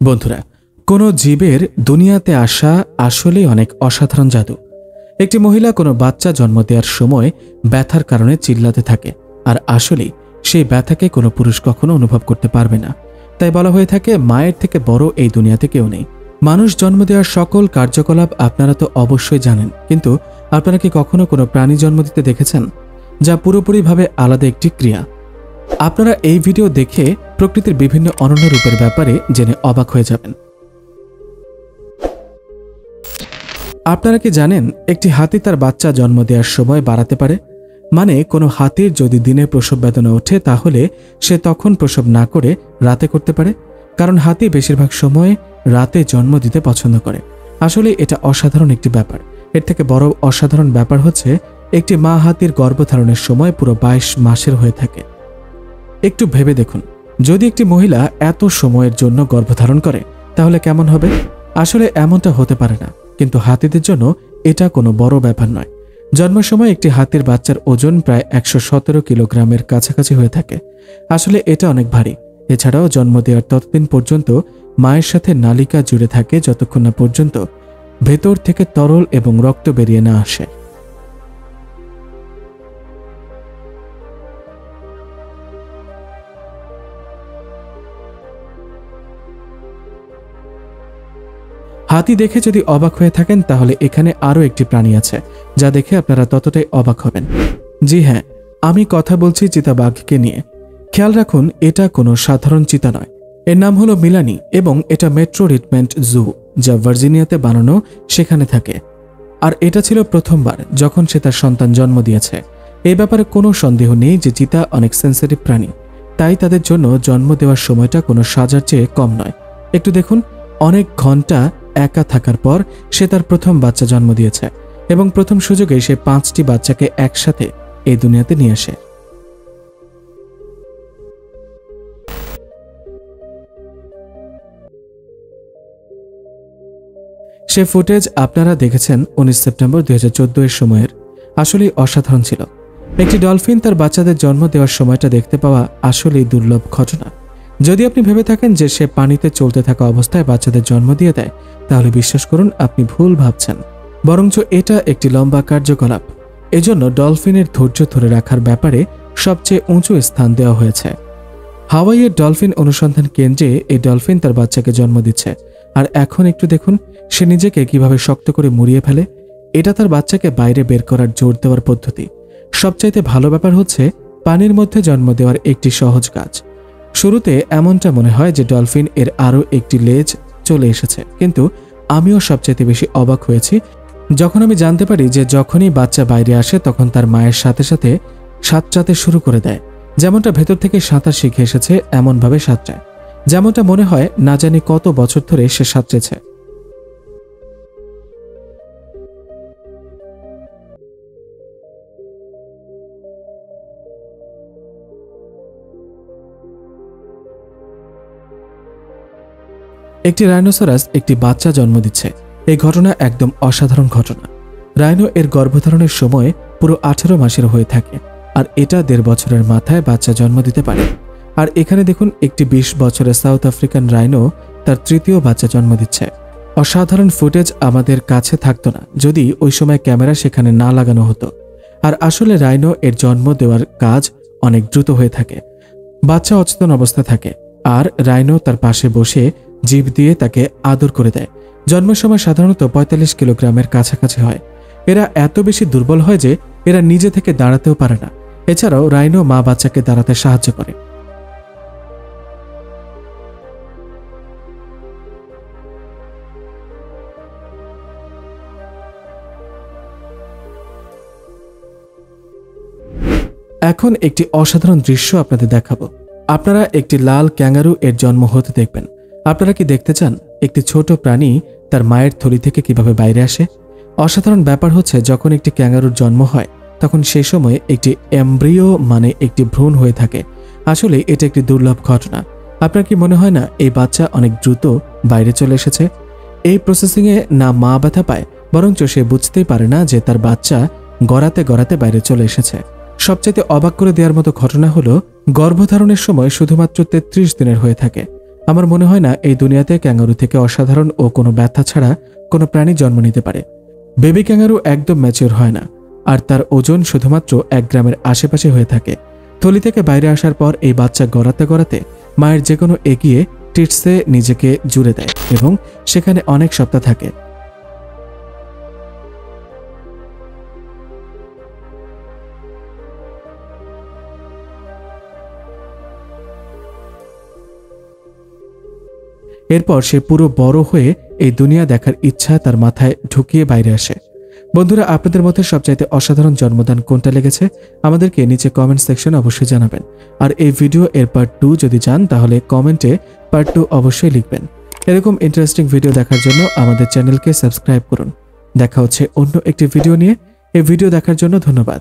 বন্ধুরা, কোনো জীবের দুনিয়াতে আসা আসলেই অনেক অসাধারণ জাদু। একটি মহিলা কোনো বাচ্চা জন্ম দেওয়ার সময় ব্যথার কারণে চিল্লাতে থাকে, আর আসলেই সেই ব্যথাকে কোনো পুরুষ কখনো অনুভব করতে পারবে না। তাই বলা হয়ে থাকে, মায়ের থেকে বড় এই দুনিয়াতে কেউ নেই। মানুষ জন্ম দেওয়ার সকল কার্যকলাপ আপনারা তো অবশ্যই জানেন, কিন্তু আপনারা কি কখনো কোনো প্রাণী জন্ম দিতে দেখেছেন, যা পুরোপুরিভাবে আলাদা একটি ক্রিয়া? আপনারা এই ভিডিও দেখে প্রকৃতির বিভিন্ন অনন্য রূপের ব্যাপারে জেনে অবাক হয়ে যাবেন। আপনারা কি জানেন, একটি হাতি তার বাচ্চা জন্ম দেওয়ার সময় বাড়াতে পারে? মানে কোনো হাতির যদি দিনে প্রসব বেদনা ওঠে, তাহলে সে তখন প্রসব না করে রাতে করতে পারে, কারণ হাতি বেশিরভাগ সময় রাতে জন্ম দিতে পছন্দ করে। আসলে এটা অসাধারণ একটি ব্যাপার। এর থেকে বড় অসাধারণ ব্যাপার হচ্ছে, একটি মা হাতির গর্ভধারণের সময় পুরো 22 মাসের হয়ে থাকে। একটু ভেবে দেখুন, যদি একটি মহিলা এত সময়ের জন্য গর্ভধারণ করে, তাহলে কেমন হবে? আসলে এমনটা হতে পারে না, কিন্তু হাতিদের জন্য এটা কোনো বড় ব্যাপার নয়। জন্মের সময় একটি হাতির বাচ্চার ওজন প্রায় 117 কিলোগ্রামের কাছাকাছি হয়ে থাকে। আসলে এটা অনেক ভারী। এছাড়াও জন্ম দেওয়ার ততদিন পর্যন্ত মায়ের সাথে নালিকা জুড়ে থাকে, যতক্ষণ না পর্যন্ত ভেতর থেকে তরল এবং রক্ত বেরিয়ে না আসে। হাতি দেখে যদি অবাক হয়ে থাকেন, তাহলে এখানে আরও একটি প্রাণী আছে, যা দেখে আপনারা ততটাই অবাক হবেন। জি হ্যাঁ, আমি কথা বলছি চিতাবাঘকে নিয়ে। খেয়াল রাখুন, এটা কোনো সাধারণ চিতা নয়। এর নাম হলো মিলানি, এবং এটা মেট্রো রিটমেন্ট জু, যা ভার্জিনিয়াতে বানানো, সেখানে থাকে। আর এটা ছিল প্রথমবার যখন সে তার সন্তান জন্ম দিয়েছে। এই ব্যাপারে কোনো সন্দেহ নেই যে চিতা অনেক সেন্সিটিভ প্রাণী, তাই তাদের জন্য জন্ম দেওয়ার সময়টা কোনো সাজার চেয়ে কম নয়। একটু দেখুন, অনেক ঘন্টা একা থাকার পর সে তার প্রথম বাচ্চা জন্ম দিয়েছে, এবং প্রথম সুযোগে সে 5টি বাচ্চাকে একসাথে এই দুনিয়াতে নিয়ে আসে। সে ফুটেজ আপনারা দেখেছেন 19 সেপ্টেম্বর 2014 এর সময়ের। আসলেই অসাধারণ ছিল। একটি ডলফিন তার বাচ্চাদের জন্ম দেওয়ার সময়টা দেখতে পাওয়া আসলেই দুর্লভ ঘটনা। যদি আপনি ভেবে থাকেন যে সে পানিতে চলতে থাকা অবস্থায় বাচ্চাদের জন্ম দিয়ে দেয়, তাহলে বিশ্বাস করুন, আপনি ভুল ভাবছেন। বরঞ্চ এটা একটি লম্বা কার্যকলাপ। এজন্য ডলফিনের ধৈর্য ধরে রাখার ব্যাপারে সবচেয়ে উঁচু স্থান দেওয়া হয়েছে। হাওয়াইয়ের ডলফিন অনুসন্ধান কেন্দ্রে এই ডলফিন তার বাচ্চাকে জন্ম দিচ্ছে, আর এখন একটু দেখুন সে নিজেকে কিভাবে শক্ত করে মুড়িয়ে ফেলে। এটা তার বাচ্চাকে বাইরে বের করার জোর দেওয়ার পদ্ধতি। সবচাইতে ভালো ব্যাপার হচ্ছে, পানির মধ্যে জন্ম দেওয়ার একটি সহজ কাজ। শুরুতে এমনটা মনে হয় যে ডলফিন এর আরও একটি লেজ চলে এসেছে, কিন্তু আমিও সবচাইতে বেশি অবাক হয়েছি যখন আমি জানতে পারি যে যখনই বাচ্চা বাইরে আসে, তখন তার মায়ের সাথে সাথে সাঁতরাতে শুরু করে দেয়। যেমনটা ভেতর থেকে সাঁতার শিখে এসেছে, এমনভাবে সাঁতরায়, যেমনটা মনে হয় না জানি কত বছর ধরে সে সাঁতরেছে। একটি রাইনোসরাস একটি বাচ্চা জন্ম দিচ্ছে। এই ঘটনা একদম অসাধারণ ঘটনা। রাইনো এর গর্ভধারণের সময় পুরো 18 মাসের হয়ে থাকে, আর এটা 1.5 বছরের মাথায় বাচ্চা জন্ম দিতে পারে। আর এখানে দেখুন, একটি 20 বছরের সাউথ আফ্রিকান রাইনো তার 3য় বাচ্চা জন্ম দিচ্ছে। অসাধারণ ফুটেজ আমাদের কাছে থাকতো না যদি ওই সময় ক্যামেরা সেখানে না লাগানো হতো। আর আসলে রাইনো এর জন্ম দেওয়ার কাজ অনেক দ্রুত হয়ে থাকে। বাচ্চা অচেতন অবস্থা থাকে, আর রাইনো তার পাশে বসে জিভ দিয়ে তাকে আদর করে দেয়। জন্মের সময় সাধারণত 45 কিলোগ্রামের কাছাকাছি হয়। এরা এত বেশি দুর্বল হয় যে এরা নিজে থেকে দাঁড়াতেও পারে না। এছাড়াও রাইনো মা বাচ্চাকে দাঁড়াতে সাহায্য করে। এখন একটি অসাধারণ দৃশ্য আপনাদের দেখাবো। আপনারা একটি লাল ক্যাঙ্গারু এর জন্ম হতে দেখবেন। আপনারা কি দেখতে চান একটি ছোট প্রাণী তার মায়ের থলি থেকে কিভাবে বাইরে আসে? অসাধারণ ব্যাপার হচ্ছে, যখন একটি ক্যাঙ্গারুর জন্ম হয়, তখন সেই সময় একটি এমব্রিও মানে একটি ভ্রূণ হয়ে থাকে। আসলে এটা একটি দুর্লভ ঘটনা। আপনার কি মনে হয় না এই বাচ্চা অনেক দ্রুত বাইরে চলে এসেছে? এই প্রসেসিংয়ে না মা ব্যথা পায়, বরঞ্চ সে বুঝতেই পারে না যে তার বাচ্চা গড়াতে গড়াতে বাইরে চলে এসেছে। সবচেয়ে অবাক করে দেওয়ার মতো ঘটনা হলো, গর্ভধারণের সময় শুধুমাত্র 33 দিনের হয়ে থাকে, আমার মনে হয় না এই দুনিয়াতে ক্যাঙ্গারু থেকে অসাধারণ ও কোনো ব্যথা ছাড়া কোনো প্রাণী জন্ম নিতে পারে। বেবি ক্যাঙ্গারু একদম ম্যাচিওর হয় না, আর তার ওজন শুধুমাত্র 1 গ্রামের আশেপাশে হয়ে থাকে। থলি থেকে বাইরে আসার পর এই বাচ্চা গড়াতে গড়াতে মায়ের যে কোনো এগিয়ে টিটসে নিজেকে জুড়ে দেয় এবং সেখানে অনেক সপ্তাহ থাকে। এরপর সে পুরো বড় হয়ে এই দুনিয়া দেখার ইচ্ছা তার মাথায় ঢুকিয়ে বাইরে আসে। বন্ধুরা, আপনাদের মধ্যে সবচাইতে অসাধারণ জন্মদান কোনটা লেগেছে আমাদেরকে নিচে কমেন্ট সেকশনে অবশ্যই জানাবেন। আর এই ভিডিও এর পার্ট 2 যদি চান তাহলে কমেন্টে পার্ট 2 অবশ্যই লিখবেন। এরকম ইন্টারেস্টিং ভিডিও দেখার জন্য আমাদের চ্যানেলকে সাবস্ক্রাইব করুন। দেখা হচ্ছে অন্য একটি ভিডিও নিয়ে। এই ভিডিও দেখার জন্য ধন্যবাদ।